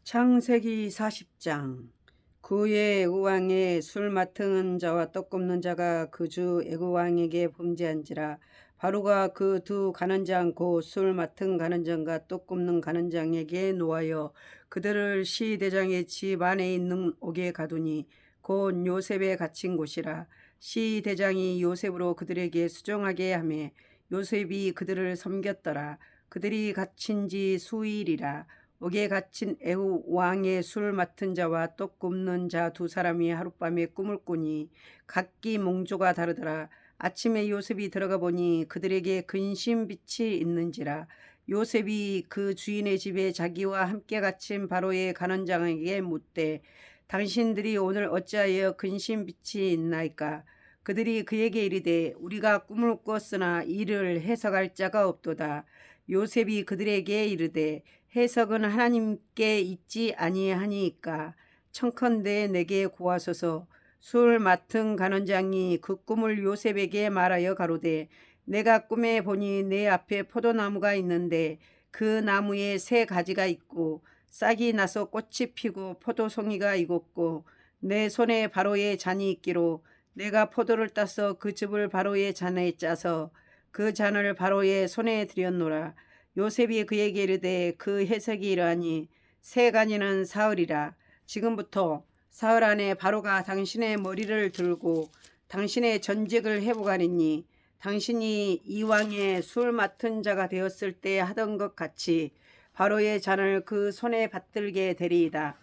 창세기 40장. 그의 애국왕의 술 맡은 자와 떡 굽는 자가 그 주 애국왕에게 범죄한지라. 바로가 그 두 간원장 곧 술 맡은 간원장과 떡 굽는 간원장에게 노하여 그들을 시대장의 집 안에 있는 옥에 가두니 곧 요셉에 갇힌 곳이라. 시대장이 요셉으로 그들에게 수종하게 하매 요셉이 그들을 섬겼더라. 그들이 갇힌 지 수일이라. 옥에 갇힌 애굽 왕의 술 맡은 자와 떡 굽는 자 두 사람이 하룻밤에 꿈을 꾸니 각기 몽조가 다르더라. 아침에 요셉이 들어가 보니 그들에게 근심빛이 있는지라. 요셉이 그 주인의 집에 자기와 함께 갇힌 바로의 간원장에게 묻되 당신들이 오늘 어찌하여 근심빛이 있나이까. 그들이 그에게 이르되 우리가 꿈을 꾸었으나 이를 해석할 자가 없도다. 요셉이 그들에게 이르되 해석은 하나님께 있지 아니하니까. 청컨대 내게 구하소서. 술 맡은 간원장이 그 꿈을 요셉에게 말하여 가로되 내가 꿈에 보니 내 앞에 포도나무가 있는데 그 나무에 세 가지가 있고 싹이 나서 꽃이 피고 포도송이가 익었고 내 손에 바로의 잔이 있기로 내가 포도를 따서 그 즙을 바로의 잔에 짜서 그 잔을 바로의 손에 들였노라. 요셉이 그에게 이르되 그 해석이 이러하니 세 가지는 사흘이라. 지금부터 사흘 안에 바로가 당신의 머리를 들고 당신의 전직을 회복하리니 당신이 이 왕의 술 맡은 자가 되었을 때 하던 것 같이 바로의 잔을 그 손에 받들게 되리이다.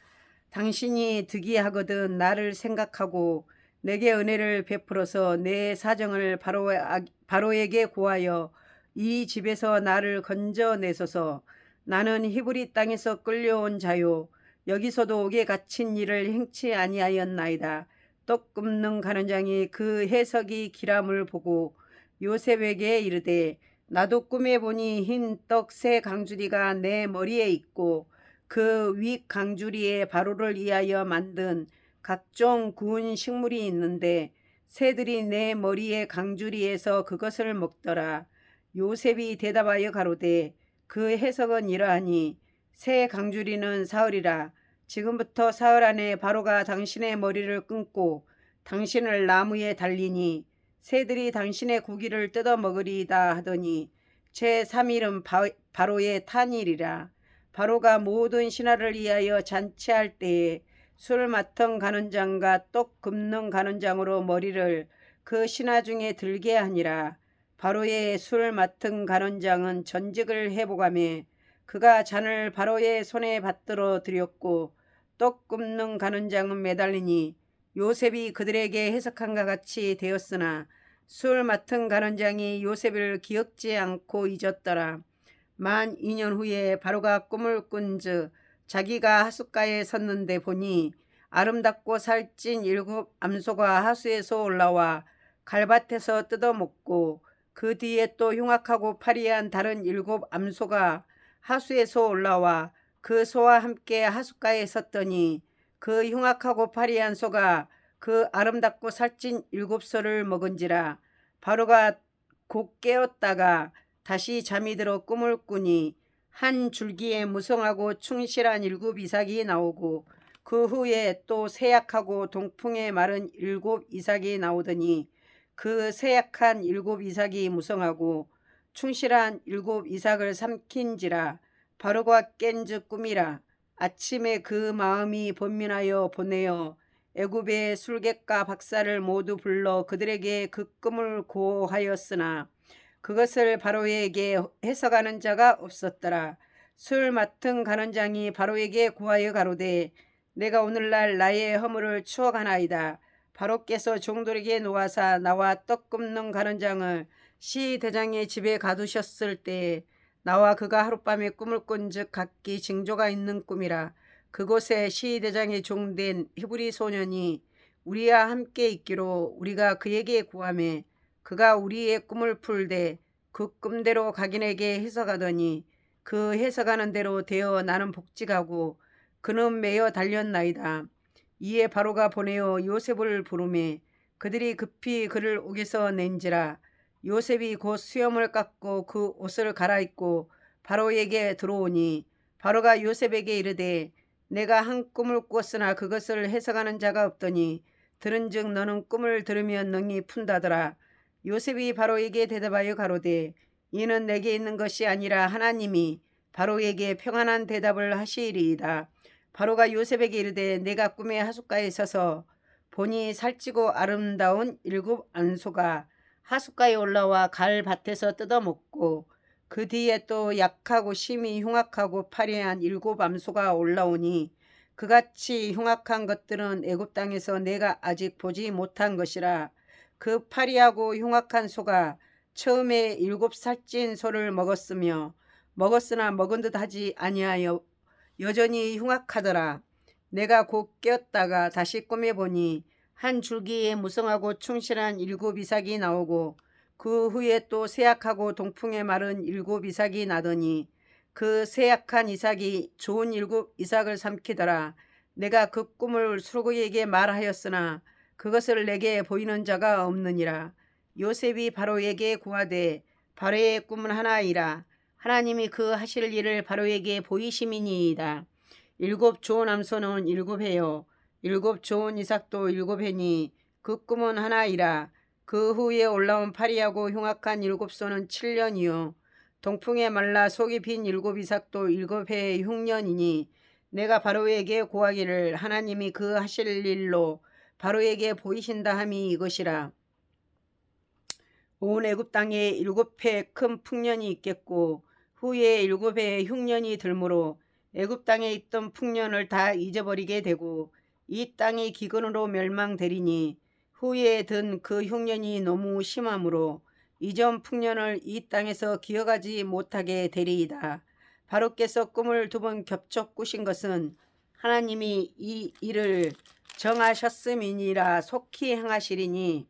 당신이 득이하거든 나를 생각하고 내게 은혜를 베풀어서 내 사정을 바로에게 고하여 이 집에서 나를 건져내소서. 나는 히브리 땅에서 끌려온 자요 여기서도 옥에 갇힌 일을 행치 아니하였나이다. 떡 굽는 간원장이 그 해석이 기람을 보고 요셉에게 이르되 나도 꿈에 보니 흰 떡 세 강주리가 내 머리에 있고 그 윗 강주리에 바로를 위하여 만든 각종 구운 식물이 있는데 새들이 내 머리의 강주리에서 그것을 먹더라. 요셉이 대답하여 가로되 그 해석은 이러하니 새 강주리는 사흘이라. 지금부터 사흘 안에 바로가 당신의 머리를 끊고 당신을 나무에 달리니 새들이 당신의 고기를 뜯어 먹으리이다 하더니 제3일은 바로의 탄일이라. 바로가 모든 신하를 위하여 잔치할 때에 술 맡은 간원장과 떡 굽는 간원장으로 머리를 그 신하 중에 들게 하니라. 바로의 술 맡은 간원장은 전직을 회복하며 그가 잔을 바로의 손에 받들어 드렸고 떡 굽는 간원장은 매달리니 요셉이 그들에게 해석한과 같이 되었으나 술 맡은 간원장이 요셉을 기억지 않고 잊었더라. 만 2년 후에 바로가 꿈을 꾼즉 자기가 하숫가에 섰는데 보니 아름답고 살찐 7 암소가 하수에서 올라와 갈밭에서 뜯어먹고 그 뒤에 또 흉악하고 파리한 다른 7 암소가 하수에서 올라와 그 소와 함께 하숫가에 섰더니 그 흉악하고 파리한 소가 그 아름답고 살찐 7소를 먹은지라. 바로가 곧 깨었다가 다시 잠이 들어 꿈을 꾸니 한 줄기에 무성하고 충실한 7 이삭이 나오고 그 후에 또 세약하고 동풍에 마른 7 이삭이 나오더니 그 세약한 7 이삭이 무성하고 충실한 7 이삭을 삼킨지라. 바로가 깬즉 꿈이라. 아침에 그 마음이 번민하여 보내어 애굽의 술객과 박사를 모두 불러 그들에게 그 꿈을 고하였으나 그것을 바로에게 해석하는 자가 없었더라. 술 맡은 간원장이 바로에게 고하여 가로되 내가 오늘날 나의 허물을 추억하나이다. 바로께서 종들에게 놓아사 나와 떡 굽는 간원장을 시대장의 집에 가두셨을 때 나와 그가 하룻밤에 꿈을 꾼즉 각기 징조가 있는 꿈이라. 그곳에 시대장의 종된 히브리 소년이 우리와 함께 있기로 우리가 그에게 구하매 그가 우리의 꿈을 풀되 그 꿈대로 각인에게 해석하더니 그 해석하는 대로 되어 나는 복직하고 그는 매여 달렸나이다. 이에 바로가 보내어 요셉을 부르매 그들이 급히 그를 옥에서 낸지라. 요셉이 곧 수염을 깎고 그 옷을 갈아입고 바로에게 들어오니 바로가 요셉에게 이르되 내가 한 꿈을 꾸었으나 그것을 해석하는 자가 없더니 들은즉 너는 꿈을 들으면 능히 푼다더라. 요셉이 바로에게 대답하여 가로되 이는 내게 있는 것이 아니라 하나님이 바로에게 평안한 대답을 하시리이다. 바로가 요셉에게 이르되 내가 꿈에 하숫가에 서서 보니 살찌고 아름다운 7 안소가 하숫가에 올라와 갈 밭에서 뜯어먹고 그 뒤에 또 약하고 심히 흉악하고 파리한 7 암소가 올라오니 그같이 흉악한 것들은 애굽 땅에서 내가 아직 보지 못한 것이라. 그 파리하고 흉악한 소가 처음에 7 살찐 소를 먹었으나 먹은 듯 하지 아니하여 여전히 흉악하더라. 내가 곧 깨었다가 다시 꿈에 보니 한 줄기에 무성하고 충실한 7 이삭이 나오고 그 후에 또 쇠약하고 동풍에 마른 7 이삭이 나더니 그 쇠약한 이삭이 좋은 7 이삭을 삼키더라. 내가 그 꿈을 술구에게 말하였으나 그것을 내게 보이는 자가 없느니라. 요셉이 바로에게 고하되 바로의 꿈은 하나이라. 하나님이 그 하실 일을 바로에게 보이심이니이다. 7 좋은 암소는 7 해요. 7 좋은 이삭도 7 해니 그 꿈은 하나이라. 그 후에 올라온 파리하고 흉악한 7 소는 7년이요. 동풍에 말라 속이 빈 7 이삭도 7 해의 흉년이니 내가 바로에게 고하기를 하나님이 그 하실 일로 바로에게 보이신다 함이 이것이라. 온 애굽 땅에 7 해 큰 풍년이 있겠고 후에 7 해의 흉년이 들므로 애굽 땅에 있던 풍년을 다 잊어버리게 되고 이 땅이 기근으로 멸망되리니 후에 든 그 흉년이 너무 심함으로 이전 풍년을 이 땅에서 기억하지 못하게 되리이다. 바로께서 꿈을 2번 겹쳐 꾸신 것은 하나님이 이 일을 정하셨음이니라. 속히 행하시리니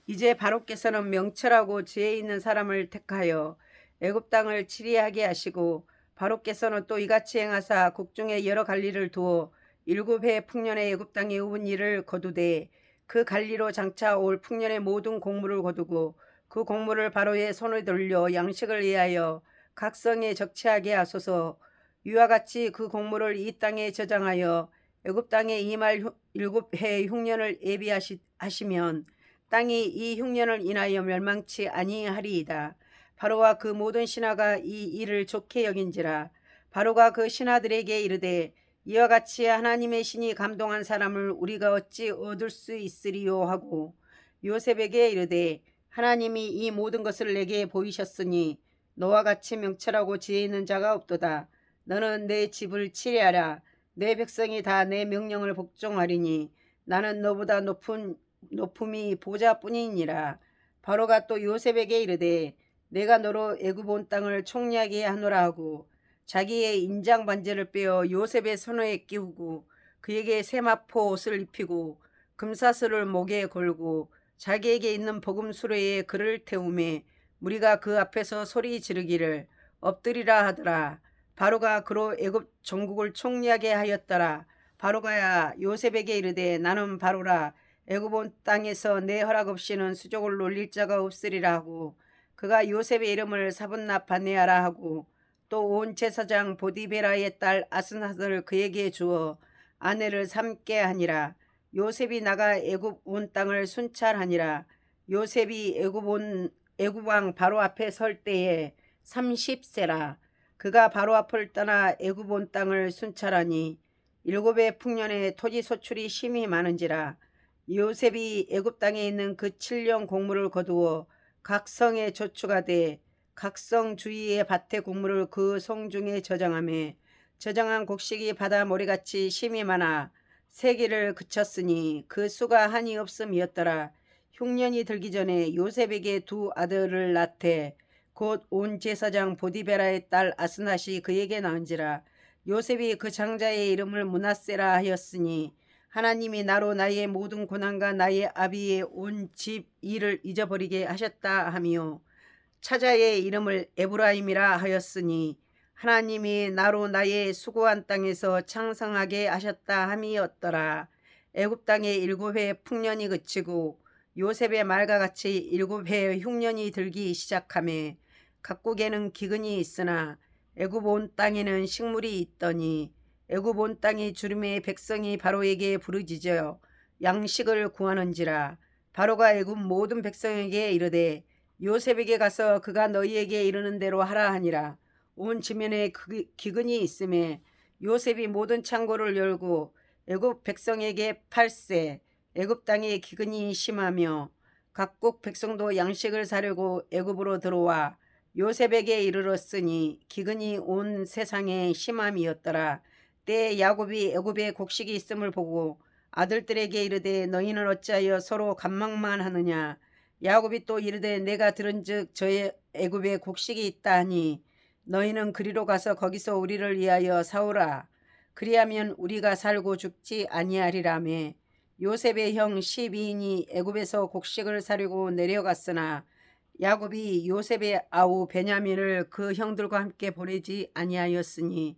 이제 바로께서는 명철하고 지혜 있는 사람을 택하여 애굽 땅을 치리하게 하시고 바로께서는 또 이같이 행하사 국중에 여러 관리를 두어 7 해 풍년의 애굽 땅에 온 일을 거두되 그 관리로 장차 올 풍년의 모든 곡물을 거두고 그 곡물을 바로의 손에 돌려 양식을 위하여 각 성에 적치하게 하소서. 이와 같이 그 곡물을 이 땅에 저장하여 애굽 땅에 임할 7 해의 흉년을 예비하시면 땅이 이 흉년을 인하여 멸망치 아니하리이다. 바로와 그 모든 신하가 이 일을 좋게 여긴지라. 바로가 그 신하들에게 이르되 이와 같이 하나님의 신이 감동한 사람을 우리가 어찌 얻을 수 있으리요 하고 요셉에게 이르되 하나님이 이 모든 것을 내게 보이셨으니 너와 같이 명철하고 지혜 있는 자가 없도다. 너는 내 집을 치리하라. 내 백성이 다 내 명령을 복종하리니 나는 너보다 높음이 보좌뿐이니라. 바로가 또 요셉에게 이르되 내가 너로 애굽 온 땅을 총리하게 하노라 하고 자기의 인장 반지를 빼어 요셉의 손에 끼우고 그에게 세마포 옷을 입히고 금사슬을 목에 걸고 자기에게 있는 복음 수레에 그를 태우매 무리가 그 앞에서 소리 지르기를 엎드리라 하더라. 바로가 그로 애굽 전국을 총리하게 하였더라. 바로가 요셉에게 이르되 나는 바로라. 애굽 온 땅에서 내 허락 없이는 수족을 놀릴 자가 없으리라 하고 그가 요셉의 이름을 사분납 바네아라 하고 또 온 제사장 보디베라의 딸 아스낫을 그에게 주어 아내를 삼게 하니라. 요셉이 나가 애굽 온 땅을 순찰하니라. 요셉이 애굽 왕 바로 앞에 설 때에 30세라. 그가 바로 앞을 떠나 애굽 온 땅을 순찰하니 7 해 풍년에 토지 소출이 심히 많은지라. 요셉이 애굽 땅에 있는 그 7년 곡물을 거두어 각 성에 저축하되 각 성 주위의 밭의 곡물을 그 성 중에 저장하며 저장한 곡식이 바다 모래같이 심이 많아 세기를 그쳤으니 그 수가 한이 없음이었더라. 흉년이 들기 전에 요셉에게 2 아들을 낳되 곧 온 제사장 보디베라의 딸 아스낫이 그에게 낳은지라. 요셉이 그 장자의 이름을 므낫세라 하였으니 하나님이 나로 나의 모든 고난과 나의 아비의 온 집 일을 잊어버리게 하셨다 하며 차자의 이름을 에브라임이라 하였으니 하나님이 나로 나의 수고한 땅에서 창성하게 하셨다 함이었더라. 애굽 땅에 7 해 풍년이 그치고 요셉의 말과 같이 7해의 흉년이 들기 시작하매 각국에는 기근이 있으나 애굽 온 땅에는 식물이 있더니 애굽 온 땅이 주림의 백성이 바로에게 부르짖어 양식을 구하는지라. 바로가 애굽 모든 백성에게 이르되 요셉에게 가서 그가 너희에게 이르는 대로 하라 하니라. 온 지면에 기근이 있음에 요셉이 모든 창고를 열고 애굽 백성에게 팔세. 애굽 땅에 기근이 심하며 각국 백성도 양식을 사려고 애굽으로 들어와 요셉에게 이르렀으니 기근이 온 세상에 심함이었더라. 때에 야곱이 애굽에 곡식이 있음을 보고 아들들에게 이르되 너희는 어찌하여 서로 간망만 하느냐. 야곱이 또 이르되 내가 들은즉 저의 애굽에 곡식이 있다 하니 너희는 그리로 가서 거기서 우리를 위하여 사오라. 그리하면 우리가 살고 죽지 아니하리라며. 요셉의 형 12인이 애굽에서 곡식을 사려고 내려갔으나 야곱이 요셉의 아우 베냐민을 그 형들과 함께 보내지 아니하였으니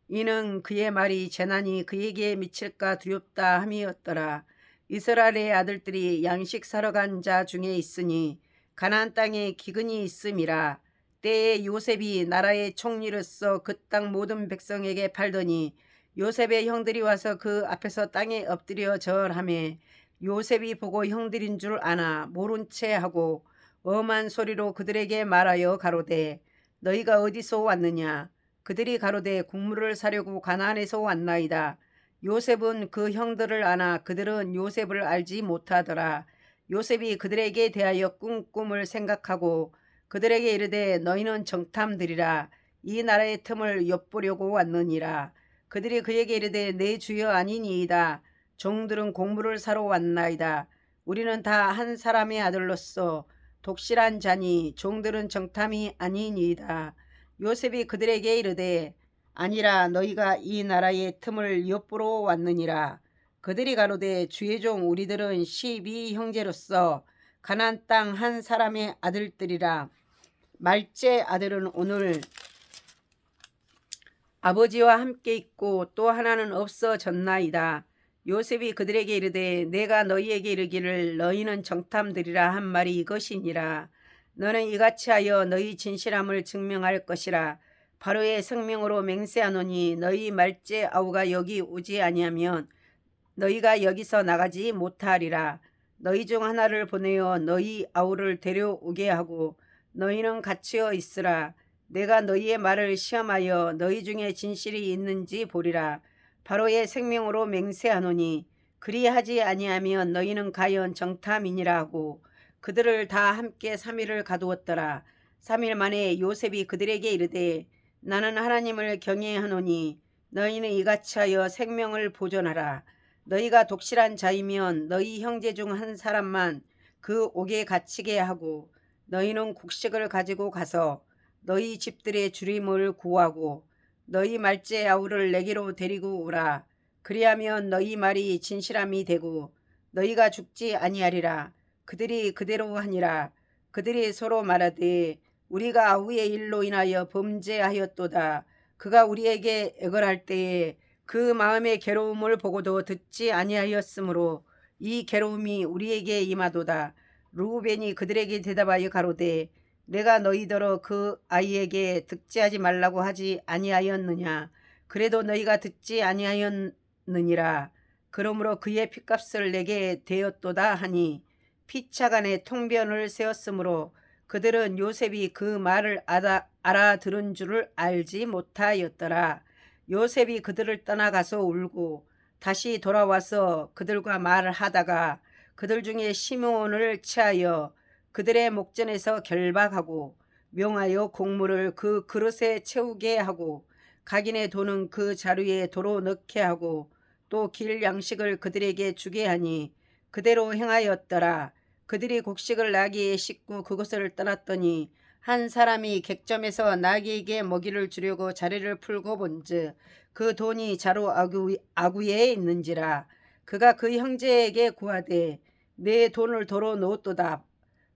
이는 그의 말이 재난이 그에게 미칠까 두렵다 함이었더라. 이스라엘의 아들들이 양식 사러 간 자 중에 있으니 가나안 땅에 기근이 있음이라. 때에 요셉이 나라의 총리로서 그 땅 모든 백성에게 팔더니 요셉의 형들이 와서 그 앞에서 땅에 엎드려 절하매 요셉이 보고 형들인 줄 아나 모른 채 하고 엄한 소리로 그들에게 말하여 가로되 너희가 어디서 왔느냐. 그들이 가로되 국물을 사려고 가나안에서 왔나이다. 요셉은 그 형들을 아나 그들은 요셉을 알지 못하더라. 요셉이 그들에게 대하여 꾼 꿈을 생각하고 그들에게 이르되 너희는 정탐들이라. 이 나라의 틈을 엿보려고 왔느니라. 그들이 그에게 이르되 내 주여 아니니이다. 종들은 곡물을 사러 왔나이다. 우리는 다 한 사람의 아들로서 독실한 자니 종들은 정탐이 아니니이다. 요셉이 그들에게 이르되 아니라 너희가 이 나라의 틈을 엿보러 왔느니라. 그들이 가로되 주의 종 우리들은 12형제로서 가나안 땅 한 사람의 아들들이라. 말째 아들은 오늘 아버지와 함께 있고 또 하나는 없어졌나이다. 요셉이 그들에게 이르되 내가 너희에게 이르기를 너희는 정탐들이라 한 말이 이것이니라. 너는 이같이 하여 너희 진실함을 증명할 것이라. 바로의 성명으로 맹세하노니 너희 말째 아우가 여기 오지 아니하면 너희가 여기서 나가지 못하리라. 너희 중 하나를 보내어 너희 아우를 데려오게 하고 너희는 갇혀 있으라. 내가 너희의 말을 시험하여 너희 중에 진실이 있는지 보리라. 바로의 생명으로 맹세하노니 그리하지 아니하면 너희는 가연 정탐이니라 하고 그들을 다 함께 3일을 가두었더라. 3일 만에 요셉이 그들에게 이르되 나는 하나님을 경외하노니 너희는 이같이 하여 생명을 보존하라. 너희가 독실한 자이면 너희 형제 중 한 사람만 그 옥에 갇히게 하고 너희는 곡식을 가지고 가서 너희 집들의 주림을 구하고 너희 말째 아우를 내게로 데리고 오라. 그리하면 너희 말이 진실함이 되고 너희가 죽지 아니하리라. 그들이 그대로 하니라. 그들이 서로 말하되 우리가 아우의 일로 인하여 범죄하였도다. 그가 우리에게 애걸할 때에 그 마음의 괴로움을 보고도 듣지 아니하였으므로 이 괴로움이 우리에게 임하도다. 르우벤이 그들에게 대답하여 가로되 내가 너희더러 그 아이에게 득지하지 말라고 하지 아니하였느냐. 그래도 너희가 듣지 아니하였느니라. 그러므로 그의 핏값을 내게 되었도다 하니 피차간에 통변을 세웠으므로 그들은 요셉이 그 말을 알아들은 줄을 알지 못하였더라. 요셉이 그들을 떠나가서 울고 다시 돌아와서 그들과 말을 하다가 그들 중에 시므온을 취하여 그들의 목전에서 결박하고 명하여 곡물을 그 그릇에 채우게 하고 각인의 돈은 그 자루에 도로 넣게 하고 또 길 양식을 그들에게 주게 하니 그대로 행하였더라. 그들이 곡식을 나귀에 싣고 그곳을 떠났더니 한 사람이 객점에서 나귀에게 먹이를 주려고 자리를 풀고 본즉 그 돈이 자루 아구에 있는지라. 그가 그 형제에게 구하되 내 돈을 도로 놓았도다.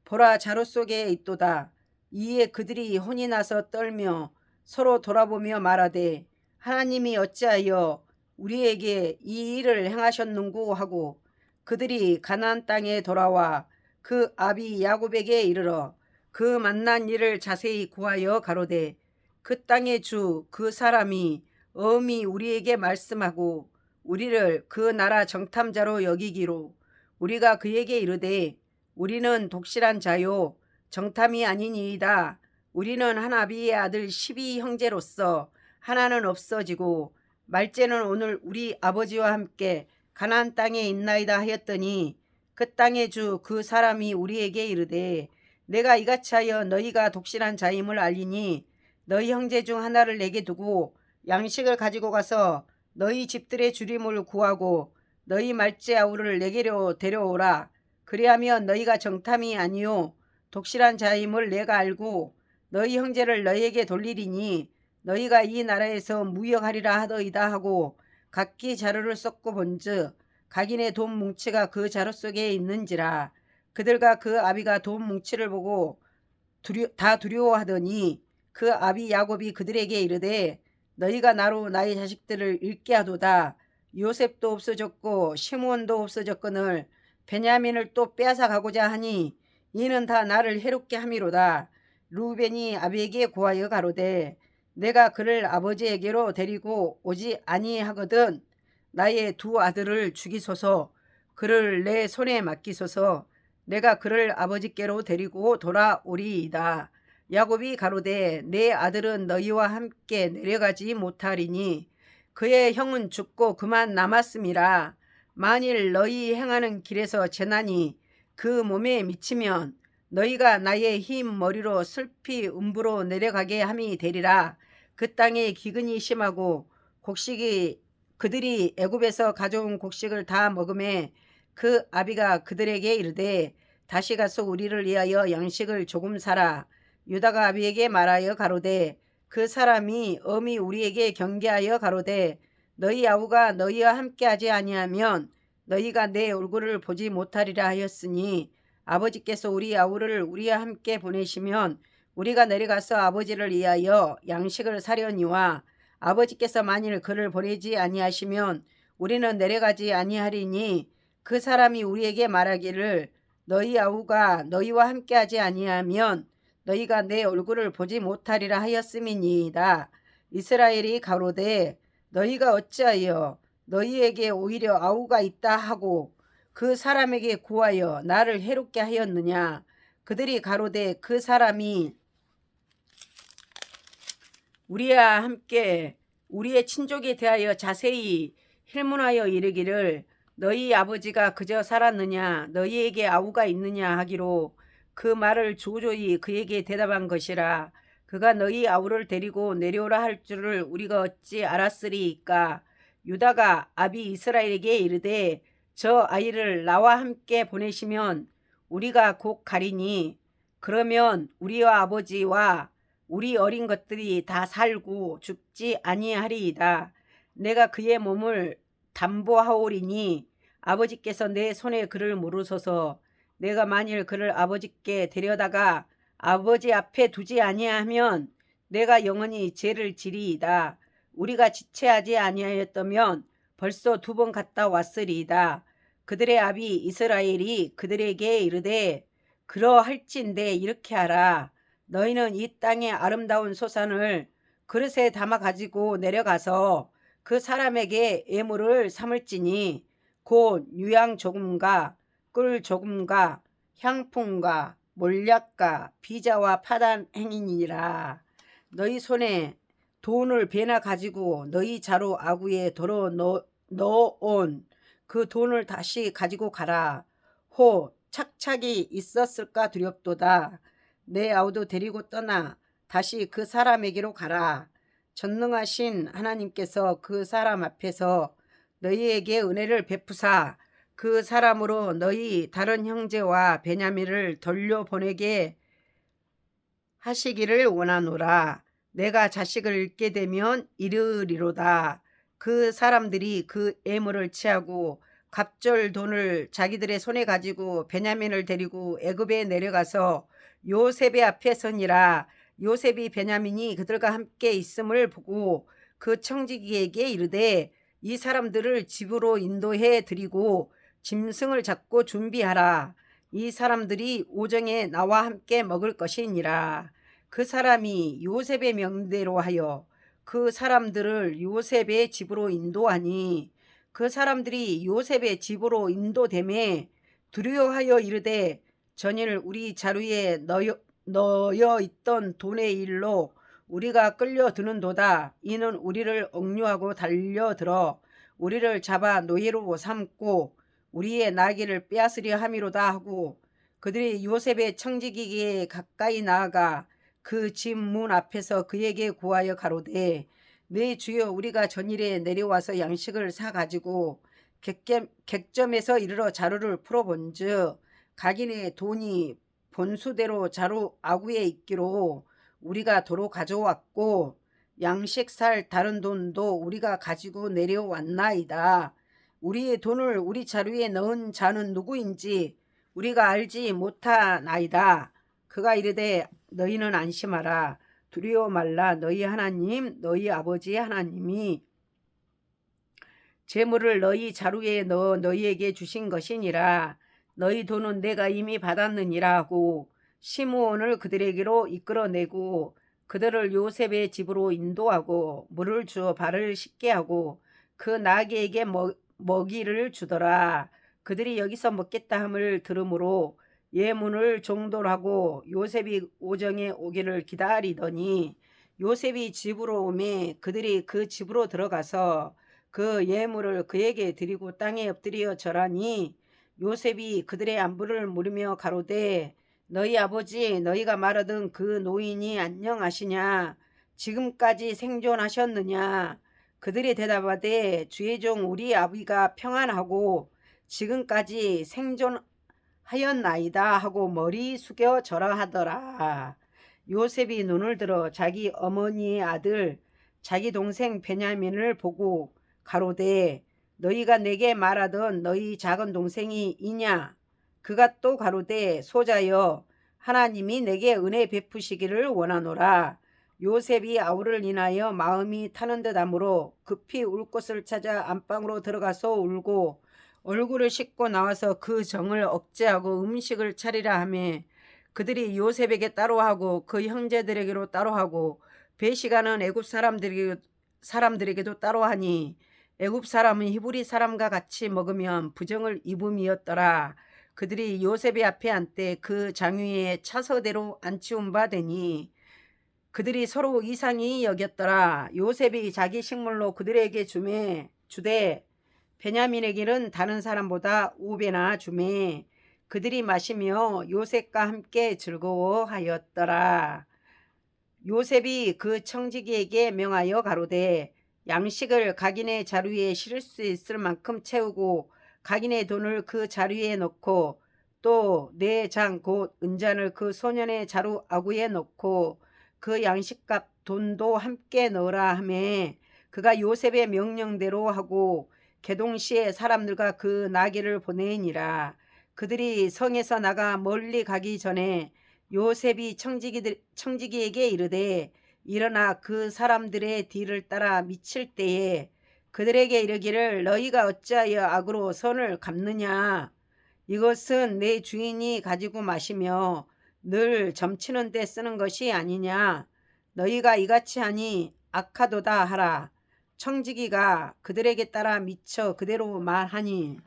보라 자루 속에 있도다. 이에 그들이 혼이 나서 떨며 서로 돌아보며 말하되 하나님이 어찌하여 우리에게 이 일을 행하셨는고 하고 그들이 가나안 땅에 돌아와 그 아비 야곱에게 이르러 그 만난 일을 자세히 구하여 가로되 그 땅의 주 그 사람이 엄히 우리에게 말씀하고 우리를 그 나라 정탐자로 여기기로 우리가 그에게 이르되 우리는 독실한 자요 정탐이 아니니이다. 우리는 한 아비의 아들 12형제로서 하나는 없어지고 말째는 오늘 우리 아버지와 함께 가나안 땅에 있나이다 하였더니 그 땅의 주 그 사람이 우리에게 이르되 내가 이같이 하여 너희가 독실한 자임을 알리니 너희 형제 중 하나를 내게 두고 양식을 가지고 가서 너희 집들의 주림을 구하고 너희 말째 아우를 내게로 데려오라. 그리하면 너희가 정탐이 아니요 독실한 자임을 내가 알고 너희 형제를 너희에게 돌리리니 너희가 이 나라에서 무역하리라 하더이다 하고 각기 자루를 썩고 본즉 각인의 돈 뭉치가 그 자루 속에 있는지라. 그들과 그 아비가 돈 뭉치를 보고 다 두려워하더니 그 아비 야곱이 그들에게 이르되 너희가 나로 나의 자식들을 잃게 하도다. 요셉도 없어졌고 시므온도 없어졌거늘 베냐민을 또 빼앗아 가고자 하니 이는 다 나를 해롭게 함이로다. 루벤이 아비에게 고하여 가로되 내가 그를 아버지에게로 데리고 오지 아니하거든 나의 두 아들을 죽이소서. 그를 내 손에 맡기소서. 내가 그를 아버지께로 데리고 돌아오리이다. 야곱이 가로되 내 아들은 너희와 함께 내려가지 못하리니 그의 형은 죽고 그만 남았음이라. 만일 너희 행하는 길에서 재난이 그 몸에 미치면 너희가 나의 흰 머리로 슬피 음부로 내려가게 함이 되리라. 그 땅에 기근이 심하고 곡식이 그들이 애굽에서 가져온 곡식을 다 먹음에 그 아비가 그들에게 이르되 다시 가서 우리를 위하여 양식을 조금 사라. 유다가 아비에게 말하여 가로되 그 사람이 엄히 우리에게 경계하여 가로되 너희 아우가 너희와 함께하지 아니하면 너희가 내 얼굴을 보지 못하리라 하였으니 아버지께서 우리 아우를 우리와 함께 보내시면 우리가 내려가서 아버지를 위하여 양식을 사려니와 아버지께서 만일 그를 보내지 아니하시면 우리는 내려가지 아니하리니 그 사람이 우리에게 말하기를 너희 아우가 너희와 함께하지 아니하면 너희가 내 얼굴을 보지 못하리라 하였음이니이다. 이스라엘이 가로되 너희가 어찌하여 너희에게 오히려 아우가 있다 하고 그 사람에게 구하여 나를 해롭게 하였느냐. 그들이 가로되 그 사람이 우리와 함께 우리의 친족에 대하여 자세히 힐문하여 이르기를 너희 아버지가 그저 살았느냐 너희에게 아우가 있느냐 하기로 그 말을 조조히 그에게 대답한 것이라. 그가 너희 아우를 데리고 내려오라 할 줄을 우리가 어찌 알았으리이까. 유다가 아비 이스라엘에게 이르되 저 아이를 나와 함께 보내시면 우리가 곧 가리니 그러면 우리와 아버지와 우리 어린 것들이 다 살고 죽지 아니하리이다. 내가 그의 몸을 담보하오리니 아버지께서 내 손에 그를 물으소서. 내가 만일 그를 아버지께 데려다가 아버지 앞에 두지 아니하면 내가 영원히 죄를 지리이다. 우리가 지체하지 아니하였다면 벌써 2번 갔다 왔으리이다. 그들의 아비 이스라엘이 그들에게 이르되 그러할진대 이렇게 하라. 너희는 이 땅의 아름다운 소산을 그릇에 담아 가지고 내려가서 그 사람에게 예물을 삼을지니 곧 유향 조금과 꿀 조금과 향품과 몰약과 비자와 파단 행이니라. 너희 손에 돈을 배나 가지고 너희 자루 아구에 덜어 넣어온 그 돈을 다시 가지고 가라. 호 착착이 있었을까 두렵도다. 내 아우도 데리고 떠나 다시 그 사람에게로 가라. 전능하신 하나님께서 그 사람 앞에서 너희에게 은혜를 베푸사 그 사람으로 너희 다른 형제와 베냐민을 돌려보내게 하시기를 원하노라. 내가 자식을 잃게 되면 이르리로다. 그 사람들이 그 애물을 취하고 갑절 돈을 자기들의 손에 가지고 베냐민을 데리고 애굽에 내려가서 요셉의 앞에 서니라. 요셉이 베냐민이 그들과 함께 있음을 보고 그 청지기에게 이르되 이 사람들을 집으로 인도해 드리고 짐승을 잡고 준비하라. 이 사람들이 오정에 나와 함께 먹을 것이니라. 그 사람이 요셉의 명대로 하여 그 사람들을 요셉의 집으로 인도하니 그 사람들이 요셉의 집으로 인도됨에 두려워하여 이르되 전일 우리 자루에 넣어 있던 돈의 일로 우리가 끌려드는도다. 이는 우리를 억류하고 달려들어 우리를 잡아 노예로 삼고 우리의 나귀를 빼앗으려 함이로다 하고 그들이 요셉의 청지기에 가까이 나아가 그 집 문 앞에서 그에게 구하여 가로되 내 주여 우리가 전일에 내려와서 양식을 사 가지고 객점에서 이르러 자루를 풀어본즉 각인의 돈이 본수대로 자루 아구에 있기로 우리가 도로 가져왔고 양식 살 다른 돈도 우리가 가지고 내려왔나이다. 우리의 돈을 우리 자루에 넣은 자는 누구인지 우리가 알지 못하나이다. 그가 이르되 너희는 안심하라. 두려워 말라. 너희 하나님 너희 아버지 하나님이 재물을 너희 자루에 넣어 너희에게 주신 것이니라. 너희 돈은 내가 이미 받았느니라 하고 시므온을 그들에게로 이끌어내고 그들을 요셉의 집으로 인도하고 물을 주어 발을 씻게 하고 그 나귀에게 먹이를 주더라. 그들이 여기서 먹겠다 함을 들으므로 예문을 종돌하고 요셉이 오정에 오기를 기다리더니 요셉이 집으로 오매 그들이 그 집으로 들어가서 그 예물을 그에게 드리고 땅에 엎드려 절하니 요셉이 그들의 안부를 물으며 가로되 너희 아버지 너희가 말하던 그 노인이 안녕하시냐 지금까지 생존하셨느냐. 그들이 대답하되 주의 종 우리 아비가 평안하고 지금까지 생존하였나이다 하고 머리 숙여 절하하더라. 요셉이 눈을 들어 자기 어머니의 아들 자기 동생 베냐민을 보고 가로되 너희가 내게 말하던 너희 작은 동생이 이냐. 그가 또 가로되 소자여 하나님이 내게 은혜 베푸시기를 원하노라. 요셉이 아우를 인하여 마음이 타는 듯 하므로 급히 울 곳을 찾아 안방으로 들어가서 울고 얼굴을 씻고 나와서 그 정을 억제하고 음식을 차리라 하며 그들이 요셉에게 따로 하고 그 형제들에게로 따로 하고 배시가는 애굽 사람들에게도 따로 하니 애굽 사람은 히브리 사람과 같이 먹으면 부정을 입음이었더라. 그들이 요셉의 앞에 앉되 그 장위에 차서대로 앉히운 바 되니 그들이 서로 이상히 여겼더라. 요셉이 자기 식물로 그들에게 주되 베냐민에게는 다른 사람보다 5배나 주매 그들이 마시며 요셉과 함께 즐거워하였더라. 요셉이 그 청지기에게 명하여 가로되 양식을 각인의 자루에 실을 수 있을 만큼 채우고 각인의 돈을 그 자루에 넣고 또 네 장 곧 은잔을 그 소년의 자루 아구에 넣고 그 양식값 돈도 함께 넣으라 하며 그가 요셉의 명령대로 하고 개동시에 사람들과 그 나귀를 보내니라. 그들이 성에서 나가 멀리 가기 전에 요셉이 청지기에게 이르되 일어나 그 사람들의 뒤를 따라 미칠 때에 그들에게 이르기를 너희가 어찌하여 악으로 선을 갚느냐. 이것은 내 주인이 가지고 마시며 늘 점치는 데 쓰는 것이 아니냐. 너희가 이같이 하니 악하도다 하라. 청지기가 그들에게 따라 미쳐 그대로 말하니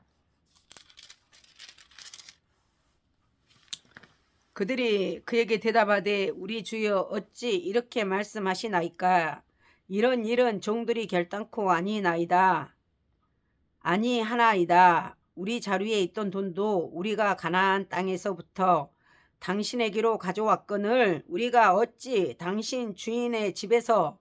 그들이 그에게 대답하되 우리 주여 어찌 이렇게 말씀하시나이까. 이런 일은 종들이 결단코 아니나이다. 아니하나이다. 우리 자루에 있던 돈도 우리가 가나안 땅에서부터 당신에게로 가져왔거늘 우리가 어찌 당신 주인의 집에서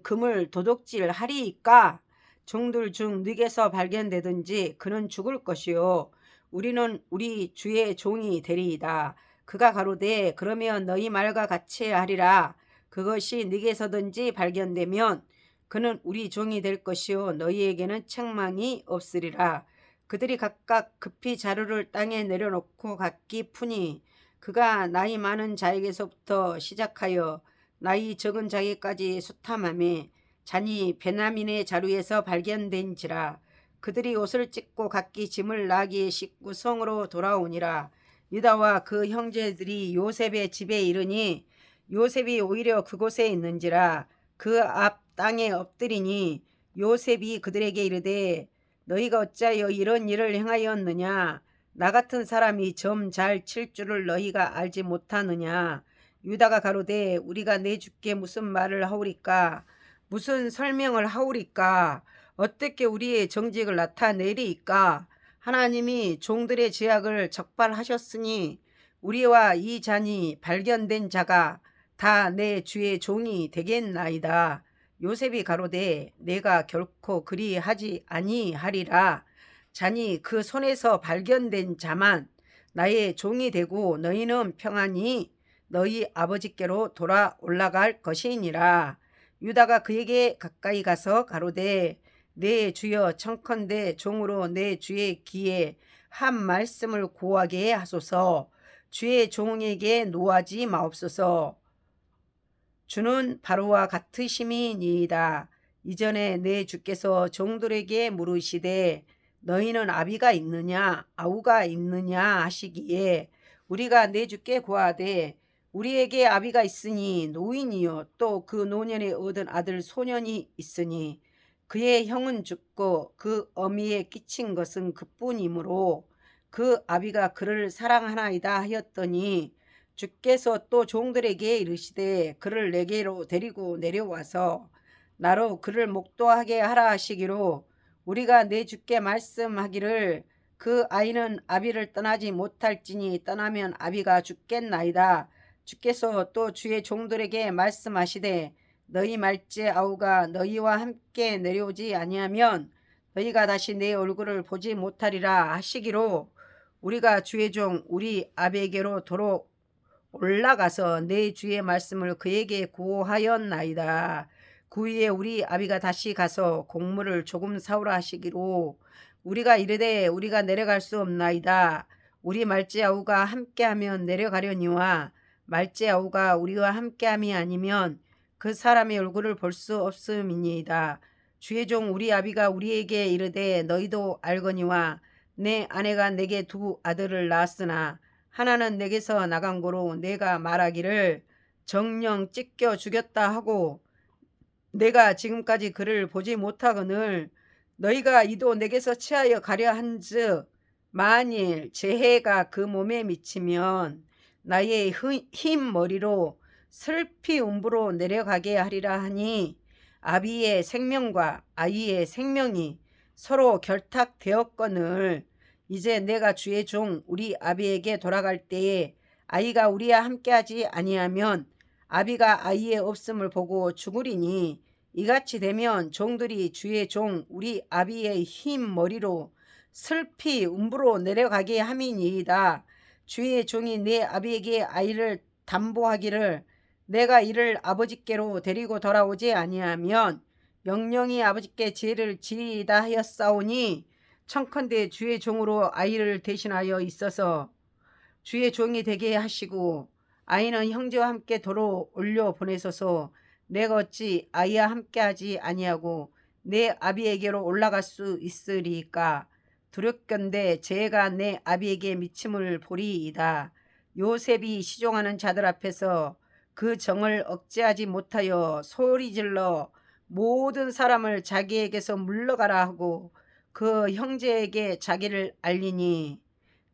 금을 도둑질하리이까. 종들 중 늑에서 발견되든지 그는 죽을 것이요 우리는 우리 주의 종이 되리이다. 그가 가로되 그러면 너희 말과 같이 하리라. 그것이 늑에서든지 발견되면 그는 우리 종이 될 것이요 너희에게는 책망이 없으리라. 그들이 각각 급히 자루를 땅에 내려놓고 각기 푸니 그가 나이 많은 자에게서부터 시작하여 나이 적은 자에게까지 수탐하며 잔이 베냐민의 자루에서 발견된지라. 그들이 옷을 찢고 각기 짐을 나귀에 싣고 성으로 돌아오니라. 유다와 그 형제들이 요셉의 집에 이르니 요셉이 오히려 그곳에 있는지라 그 앞 땅에 엎드리니 요셉이 그들에게 이르되 너희가 어찌하여 이런 일을 행하였느냐 나 같은 사람이 점 잘 칠 줄을 너희가 알지 못하느냐. 유다가 가로되 우리가 내 주께 무슨 말을 하오리까 무슨 설명을 하오리까 어떻게 우리의 정직을 나타내리이까. 하나님이 종들의 죄악을 적발하셨으니 우리와 이 잔이 발견된 자가 다 내 주의 종이 되겠나이다. 요셉이 가로되 내가 결코 그리하지 아니하리라. 잔이 그 손에서 발견된 자만 나의 종이 되고 너희는 평안히 너희 아버지께로 돌아 올라갈 것이니라. 유다가 그에게 가까이 가서 가로되 내 주여 청컨대 종으로 내 주의 귀에 한 말씀을 고하게 하소서. 주의 종에게 노하지 마옵소서. 주는 바로와 같으심이니이다. 이전에 내 주께서 종들에게 물으시되 너희는 아비가 있느냐 아우가 있느냐 하시기에 우리가 내 주께 구하되 우리에게 아비가 있으니 노인이요 또 그 노년에 얻은 아들 소년이 있으니 그의 형은 죽고 그 어미에 끼친 것은 그뿐이므로 그 아비가 그를 사랑하나이다 하였더니 주께서 또 종들에게 이르시되 그를 내게로 데리고 내려와서 나로 그를 목도하게 하라 하시기로 우리가 내 주께 말씀하기를 그 아이는 아비를 떠나지 못할지니 떠나면 아비가 죽겠나이다. 주께서 또 주의 종들에게 말씀하시되 너희 말째 아우가 너희와 함께 내려오지 아니하면 너희가 다시 내 얼굴을 보지 못하리라 하시기로 우리가 주의 종 우리 아비에게로 도로 올라가서 내 주의 말씀을 그에게 고하였나이다. 그 후에 우리 아비가 다시 가서 곡물을 조금 사오라 하시기로 우리가 이르되 우리가 내려갈 수 없나이다. 우리 말째 아우가 함께하면 내려가려니와 말째 아우가 우리와 함께함이 아니면 그 사람의 얼굴을 볼 수 없음이니이다. 주의 종 우리 아비가 우리에게 이르되 너희도 알거니와 내 아내가 내게 두 아들을 낳았으나 하나는 내게서 나간 고로 내가 말하기를 정령 찢겨 죽였다 하고 내가 지금까지 그를 보지 못하거늘 너희가 이도 내게서 취하여 가려 한즉 만일 재해가 그 몸에 미치면 나의 흰 머리로 슬피 음부로 내려가게 하리라 하니 아비의 생명과 아이의 생명이 서로 결탁되었거늘 이제 내가 주의 종 우리 아비에게 돌아갈 때에 아이가 우리와 함께하지 아니하면 아비가 아이의 없음을 보고 죽으리니 이같이 되면 종들이 주의 종 우리 아비의 흰 머리로 슬피 음부로 내려가게 함이니이다. 주의 종이 내 아비에게 아이를 담보하기를 내가 이를 아버지께로 데리고 돌아오지 아니하면 영영이 아버지께 죄를 지리이다 하였사오니 청컨대 주의 종으로 아이를 대신하여 있어서 주의 종이 되게 하시고 아이는 형제와 함께 도로 올려 보내소서. 내가 어찌 아이와 함께하지 아니하고 내 아비에게로 올라갈 수 있으리까. 두렵건대 죄가 내 아비에게 미침을 보리이다. 요셉이 시종하는 자들 앞에서 그 정을 억제하지 못하여 소리질러 모든 사람을 자기에게서 물러가라 하고 그 형제에게 자기를 알리니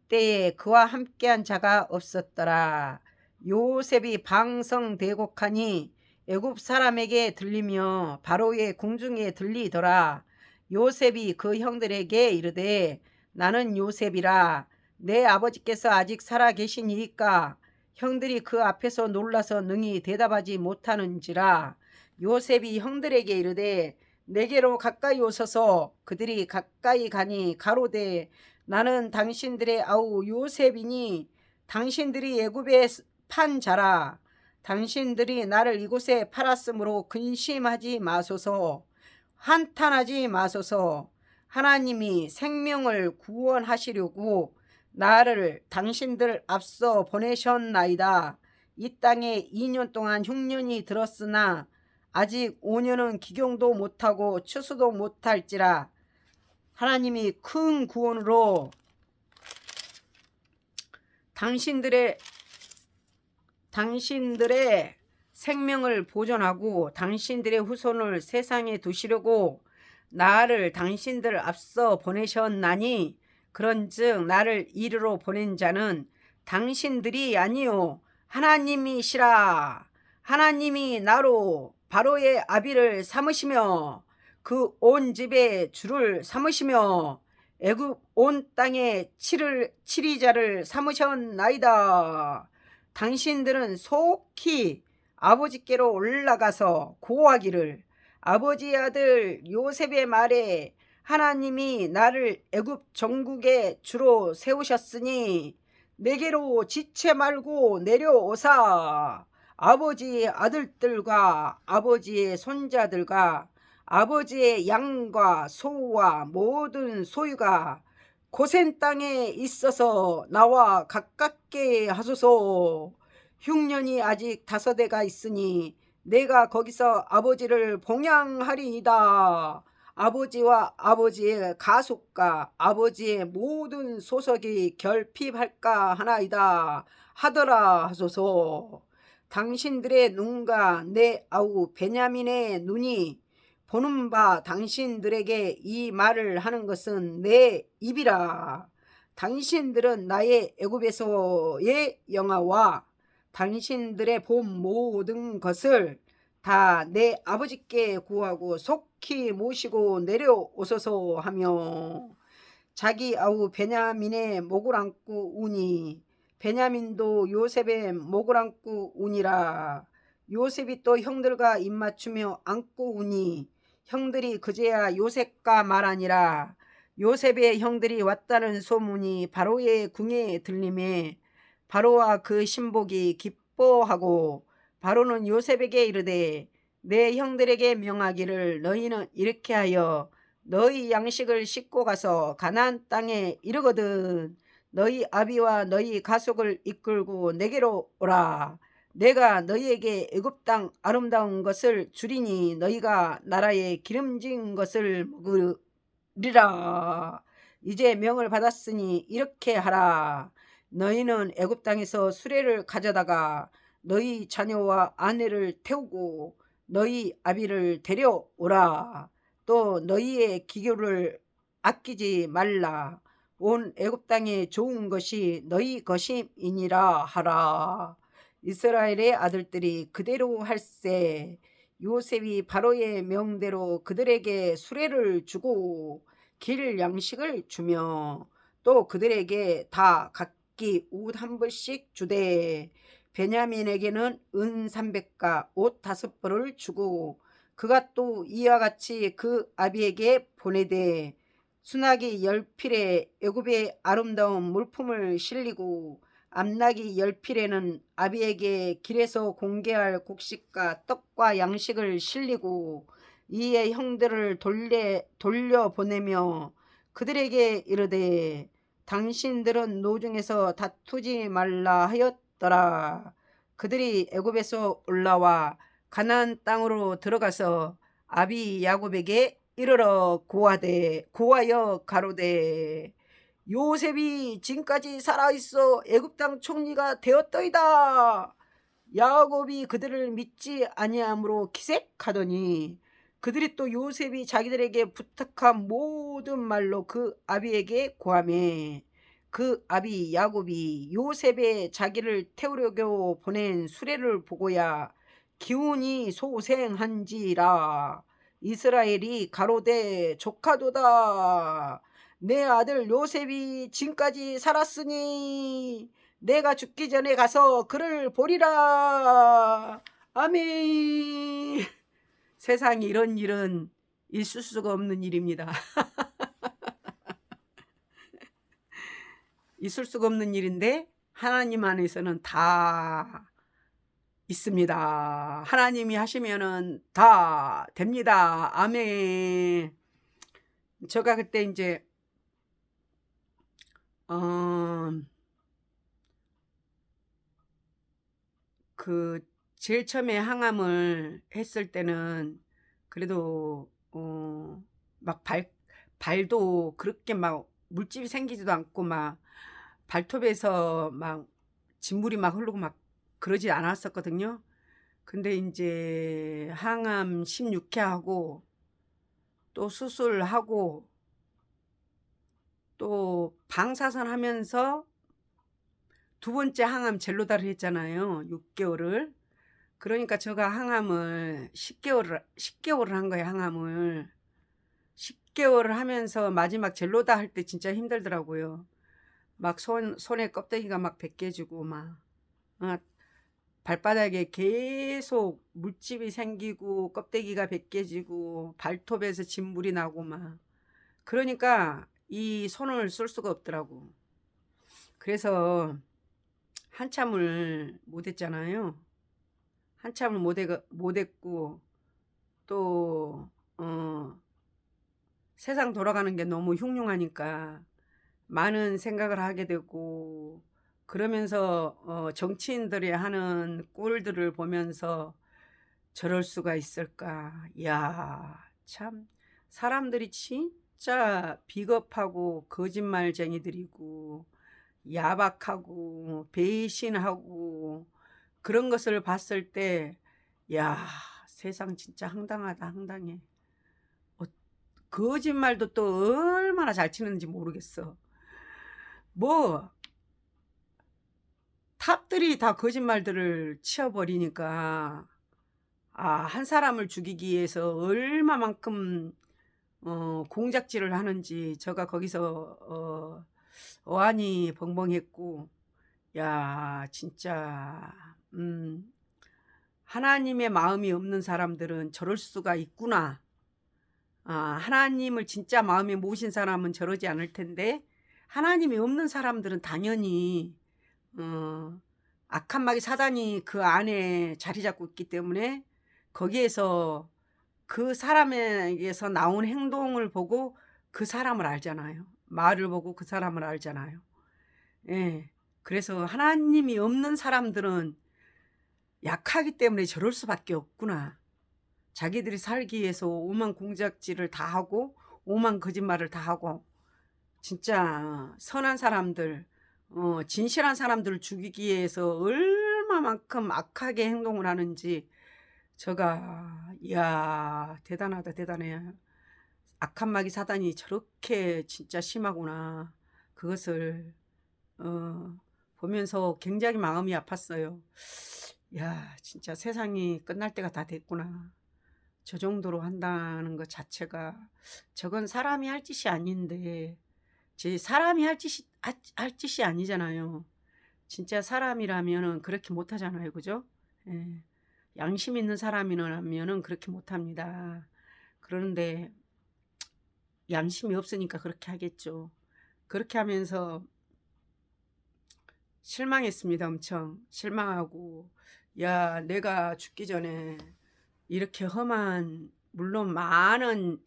때에 그와 함께한 자가 없었더라. 요셉이 방성대곡하니 애굽 사람에게 들리며 바로의 궁중에 들리더라. 요셉이 그 형들에게 이르되 나는 요셉이라. 내 아버지께서 아직 살아 계시니까. 형들이 그 앞에서 놀라서 능히 대답하지 못하는지라. 요셉이 형들에게 이르되 내게로 가까이 오소서. 그들이 가까이 가니 가로되 나는 당신들의 아우 요셉이니 당신들이 애굽에 판 자라. 당신들이 나를 이곳에 팔았으므로 근심하지 마소서. 한탄하지 마소서. 하나님이 생명을 구원하시려고 나를 당신들 앞서 보내셨나이다. 이 땅에 2년 동안 흉년이 들었으나 아직 5년은 기경도 못하고 추수도 못할지라. 하나님이 큰 구원으로 당신들의 생명을 보존하고 당신들의 후손을 세상에 두시려고 나를 당신들 앞서 보내셨나니, 그런즉 나를 이리로 보낸 자는 당신들이 아니요 하나님이시라. 하나님이 나로 바로의 아비를 삼으시며 그 온 집의 주를 삼으시며 애굽 온 땅의 치리자를 삼으셨나이다. 당신들은 속히 아버지께로 올라가서 고하기를, 아버지의 아들 요셉의 말에 하나님이 나를 애굽 전국의 주로 세우셨으니 내게로 지체 말고 내려오사 아버지의 아들들과 아버지의 손자들과 아버지의 양과 소와 모든 소유가 고센 땅에 있어서 나와 가깝게 하소서. 흉년이 아직 5해가 있으니 내가 거기서 아버지를 봉양하리이다. 아버지와 아버지의 가속과 아버지의 모든 소속이 결핍할까 하나이다 하더라 하소서. 당신들의 눈과 내 아우 베냐민의 눈이 보는 바 당신들에게 이 말을 하는 것은 내 입이라. 당신들은 나의 애굽에서의 영화와 당신들의 본 모든 것을 다 내 아버지께 구하고 속히 모시고 내려오소서 하며 자기 아우 베냐민의 목을 안고 우니 베냐민도 요셉의 목을 안고 우니라. 요셉이 또 형들과 입맞추며 안고 우니 형들이 그제야 요셉과 말하니라. 요셉의 형들이 왔다는 소문이 바로의 궁에 들림에 바로와 그 신복이 기뻐하고 바로는 요셉에게 이르되 내 형들에게 명하기를 너희는 이렇게 하여 너희 양식을 싣고 가서 가나안 땅에 이르거든 너희 아비와 너희 가족을 이끌고 내게로 오라. 내가 너희에게 애굽 땅 아름다운 것을 주리니 너희가 나라의 기름진 것을 먹으리라. 이제 명을 받았으니 이렇게 하라. 너희는 애굽 땅에서 수레를 가져다가 너희 자녀와 아내를 태우고 너희 아비를 데려오라. 또 너희의 기교를 아끼지 말라. 온 애굽 땅에 좋은 것이 너희 것임이니라 하라. 이스라엘의 아들들이 그대로 할세. 요셉이 바로의 명대로 그들에게 수레를 주고 길 양식을 주며 또 그들에게 다 각기 옷 한 벌씩 주되 베냐민에게는 은 300가 옷 5벌을 주고 그가 또 이와 같이 그 아비에게 보내되 수나기 10필에 애굽의 아름다운 물품을 실리고 암나기 10필에는 아비에게 길에서 공개할 곡식과 떡과 양식을 실리고 이에 형들을 돌려보내며 그들에게 이르되 당신들은 노중에서 다투지 말라 하였더라. 그들이 애굽에서 올라와 가나안 땅으로 들어가서 아비 야곱에게 이르러 고하여 가로되 요셉이 지금까지 살아있어 애굽 땅 총리가 되었더이다. 야곱이 그들을 믿지 아니함으로 기색하더니 그들이 또 요셉이 자기들에게 부탁한 모든 말로 그 아비에게 고하매 그 아비 야곱이 요셉의 자기를 태우려고 보낸 수레를 보고야 기운이 소생한지라. 이스라엘이 가로되 조카도다. 내 아들 요셉이 지금까지 살았으니 내가 죽기 전에 가서 그를 보리라. 아멘. 세상에 이런 일은 있을 수가 없는 일입니다. 있을 수가 없는 일인데 하나님 안에서는 다 있습니다. 하나님이 하시면은 다 됩니다. 아멘. 제가 그때 이제 그 제일 처음에 항암을 했을 때는 그래도 막 발도 그렇게 막 물집이 생기지도 않고 막 발톱에서 막 진물이 막 흐르고 막 그러지 않았었거든요. 근데 이제 항암 16회 하고 또 수술하고 또 방사선 하면서 두 번째 항암 젤로다를 했잖아요. 6개월을. 그러니까 제가 항암을 10개월을 한 거예요. 항암을 10개월을 하면서 마지막 젤로다 할 때 진짜 힘들더라고요. 막 손에 껍데기가 막 벗겨지고 막 어, 발바닥에 계속 물집이 생기고 껍데기가 벗겨지고 발톱에서 진물이 나고 막 그러니까 이 손을 쓸 수가 없더라고. 그래서 한참을 못 했잖아요. 한참을 못 했고 또 세상 돌아가는 게 너무 흉흉하니까 많은 생각을 하게 되고 그러면서 정치인들이 하는 꼴들을 보면서 저럴 수가 있을까. 이야, 참 사람들이 진짜 비겁하고 거짓말쟁이들이고 야박하고 배신하고 그런 것을 봤을 때 야, 세상 진짜 황당하다, 황당해. 어, 거짓말도 또 얼마나 잘 치는지 모르겠어. 뭐 탑들이 다 거짓말들을 치어버리니까 한 사람을 죽이기 위해서 얼마만큼 공작질을 하는지 제가 거기서 어안이 벙벙했고 야 진짜 하나님의 마음이 없는 사람들은 저럴 수가 있구나. 하나님을 진짜 마음에 모신 사람은 저러지 않을 텐데 하나님이 없는 사람들은 당연히 악한 마귀 사단이 그 안에 자리 잡고 있기 때문에 거기에서 그 사람에게서 나온 행동을 보고 그 사람을 알잖아요. 말을 보고 그 사람을 알잖아요. 예. 그래서 하나님이 없는 사람들은 약하기 때문에 저럴 수밖에 없구나. 자기들이 살기 위해서 오만 공작질을 다 하고 오만 거짓말을 다 하고 진짜 선한 사람들 진실한 사람들을 죽이기 위해서 얼마만큼 악하게 행동을 하는지 제가 이야 대단하다 대단해. 악한 마귀 사단이 저렇게 진짜 심하구나. 그것을 보면서 굉장히 마음이 아팠어요. 야 진짜 세상이 끝날 때가 다 됐구나. 저 정도로 한다는 것 자체가 저건 사람이 할 짓이 아닌데 제 사람이 할 짓이 아니잖아요. 진짜 사람이라면은 그렇게 못 하잖아요. 그죠? 예. 양심 있는 사람이라면은 그렇게 못 합니다. 그런데 양심이 없으니까 그렇게 하겠죠. 그렇게 하면서 실망했습니다. 엄청 실망하고 야 내가 죽기 전에 이렇게 험한 물론 많은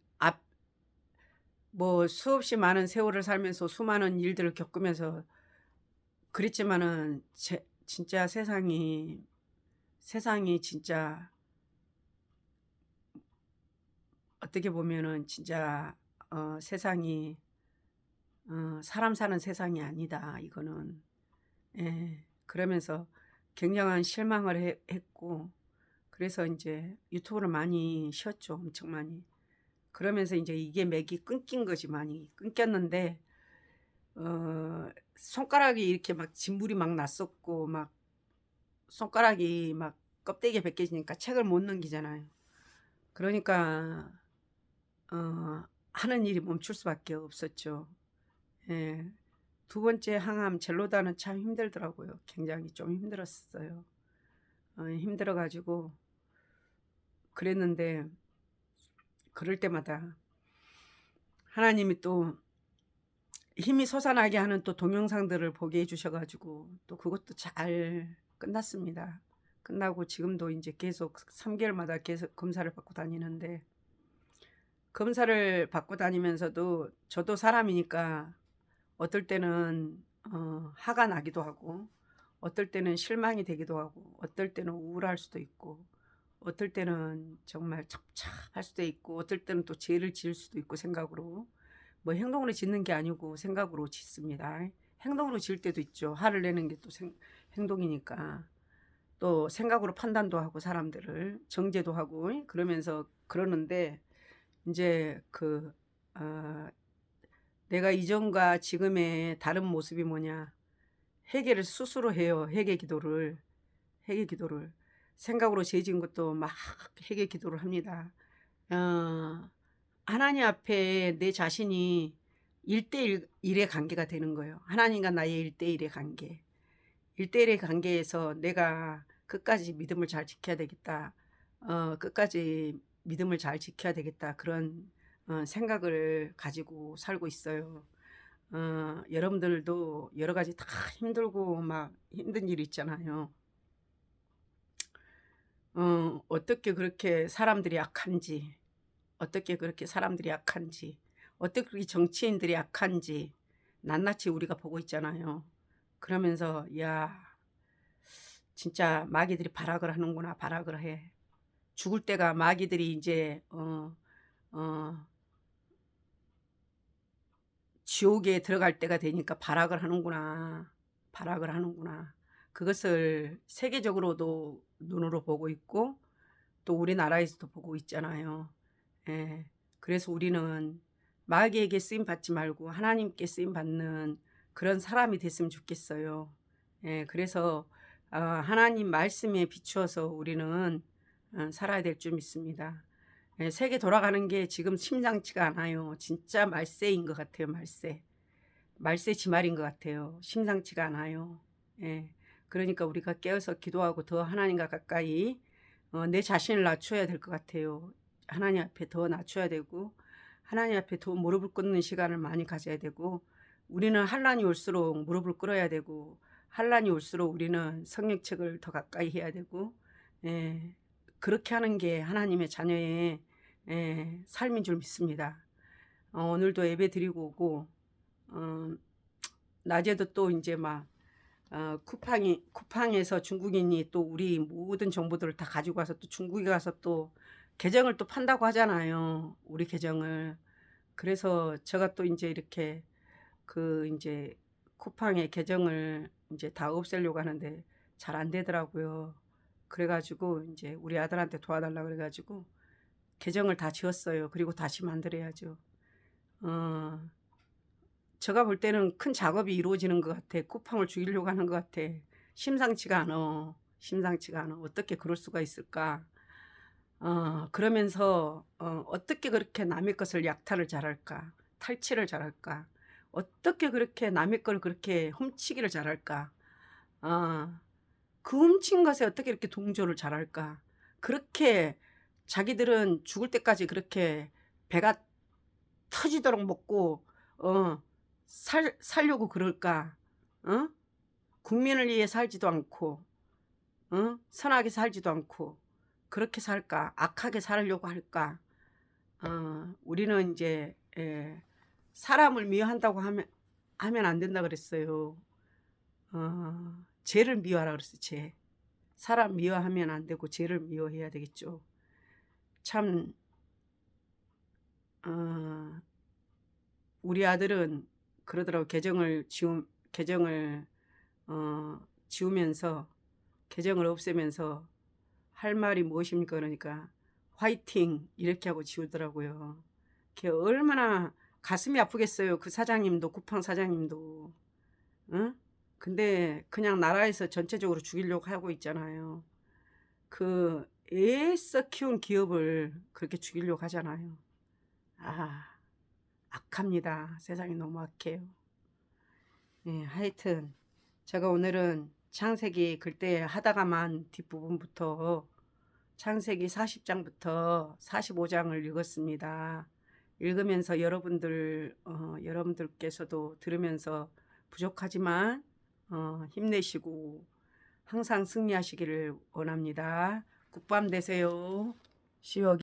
뭐 수없이 많은 세월을 살면서 수많은 일들을 겪으면서 그랬지만은 진짜 세상이 진짜 어떻게 보면은 진짜 세상이 사람 사는 세상이 아니다 이거는. 예. 그러면서 굉장한 실망을 했고 그래서 이제 유튜브를 많이 쉬었죠. 엄청 많이. 그러면서 이제 이게 맥이 끊긴 거지 많이 끊겼는데 손가락이 이렇게 막 진물이 막 났었고 막 손가락이 막 껍데기에 벗겨지니까 책을 못 넘기잖아요. 그러니까 하는 일이 멈출 수밖에 없었죠. 예. 두 번째 항암 젤로다는 참 힘들더라고요. 굉장히 좀 힘들었어요. 힘들어 가지고 그랬는데 그럴 때마다 하나님이 또 힘이 솟아나게 하는 또 동영상들을 보게 해 주셔 가지고 또 그것도 잘 끝났습니다. 끝나고 지금도 이제 계속 3개월마다 계속 검사를 받고 다니는데 검사를 받고 다니면서도 저도 사람이니까 어떨 때는 화가 나기도 하고 어떨 때는 실망이 되기도 하고 어떨 때는 우울할 수도 있고 어떨 때는 정말 찹찹할 수도 있고 어떨 때는 또 죄를 지을 수도 있고 생각으로 뭐 행동으로 짓는 게 아니고 생각으로 짓습니다. 행동으로 지을 때도 있죠. 화를 내는 게 또 행동이니까. 또 생각으로 판단도 하고 사람들을 정죄도 하고 그러면서 그러는데 이제 내가 이전과 지금의 다른 모습이 뭐냐. 회개를 스스로 해요. 회개 기도를. 회개 기도를. 생각으로 죄 지은 것도 막 회개 기도를 합니다. 하나님 앞에 내 자신이 1대1의 관계가 되는 거예요. 하나님과 나의 1대1의 관계. 1대1의 관계에서 내가 끝까지 믿음을 잘 지켜야 되겠다. 끝까지 믿음을 잘 지켜야 되겠다. 그런 생각을 가지고 살고 있어요. 여러분들도 여러 가지 다 힘들고 막 힘든 일이 있잖아요. 어떻게 그렇게 사람들이 약한지, 어떻게 그렇게 사람들이 약한지, 어떻게 그렇게 정치인들이 약한지 낱낱이 우리가 보고 있잖아요. 그러면서 야, 진짜 마귀들이 발악을 하는구나. 발악을 해. 죽을 때가 마귀들이 이제 지옥에 들어갈 때가 되니까 발악을 하는구나. 발악을 하는구나. 그것을 세계적으로도 눈으로 보고 있고 또 우리나라에서도 보고 있잖아요. 예. 그래서 우리는 마귀에게 쓰임 받지 말고 하나님께 쓰임 받는 그런 사람이 됐으면 좋겠어요. 예. 그래서 하나님 말씀에 비추어서 우리는 살아야 될 줄 믿습니다. 예, 세계 돌아가는 게 지금 심상치가 않아요. 진짜 말세인 것 같아요. 말세. 말세 지말인 것 같아요. 심상치가 않아요. 예. 그러니까 우리가 깨어서 기도하고 더 하나님과 가까이 내 자신을 낮춰야 될 것 같아요. 하나님 앞에 더 낮춰야 되고 하나님 앞에 더 무릎을 꿇는 시간을 많이 가져야 되고 우리는 환난이 올수록 무릎을 꿇어야 되고 환난이 올수록 우리는 성령책을 더 가까이 해야 되고 예, 그렇게 하는 게 하나님의 자녀의 삶인 줄 믿습니다. 오늘도 예배 드리고 오고 낮에도 또 이제 막 쿠팡에서 중국인이 또 우리 모든 정보들을 다 가지고 와서 또 중국에 가서 또 계정을 또 판다고 하잖아요. 우리 계정을. 그래서 제가 또 이제 이렇게 이제 쿠팡의 계정을 이제 다 없애려고 하는데 잘 안 되더라고요. 그래가지고 이제 우리 아들한테 도와달라 그래가지고 계정을 다 지웠어요. 그리고 다시 만들어야죠. 제가 볼 때는 큰 작업이 이루어지는 것 같아. 쿠팡을 죽이려고 하는 것 같아. 심상치가 않아. 심상치가 않아. 어떻게 그럴 수가 있을까? 그러면서 어떻게 그렇게 남의 것을 약탈을 잘할까? 탈취를 잘할까? 어떻게 그렇게 남의 걸 그렇게 훔치기를 잘할까? 그 훔친 것에 어떻게 이렇게 동조를 잘할까? 그렇게 자기들은 죽을 때까지 그렇게 배가 터지도록 먹고 살려고 그럴까? 국민을 위해 살지도 않고 선하게 살지도 않고 그렇게 살까? 악하게 살려고 할까? 우리는 이제 사람을 미워한다고 하면 안 된다 그랬어요. 죄를 미워하라 그랬어요. 죄. 사람 미워하면 안 되고 죄를 미워해야 되겠죠. 참 우리 아들은 그러더라고. 계정을 지우면서 계정을 없애면서 할 말이 무엇입니까? 그러니까 화이팅 이렇게 하고 지우더라고요. 그게 얼마나 가슴이 아프겠어요. 그 사장님도 쿠팡 사장님도. 응? 근데 그냥 나라에서 전체적으로 죽이려고 하고 있잖아요. 애써 키운 기업을 그렇게 죽이려고 하잖아요. 악합니다. 세상이 너무 악해요. 예, 하여튼 제가 오늘은 창세기 글때 하다가만 뒷부분부터 창세기 40장부터 45장을 읽었습니다. 읽으면서 여러분들께서도 들으면서 부족하지만 힘내시고 항상 승리하시기를 원합니다. 굿밤 되세요. 시워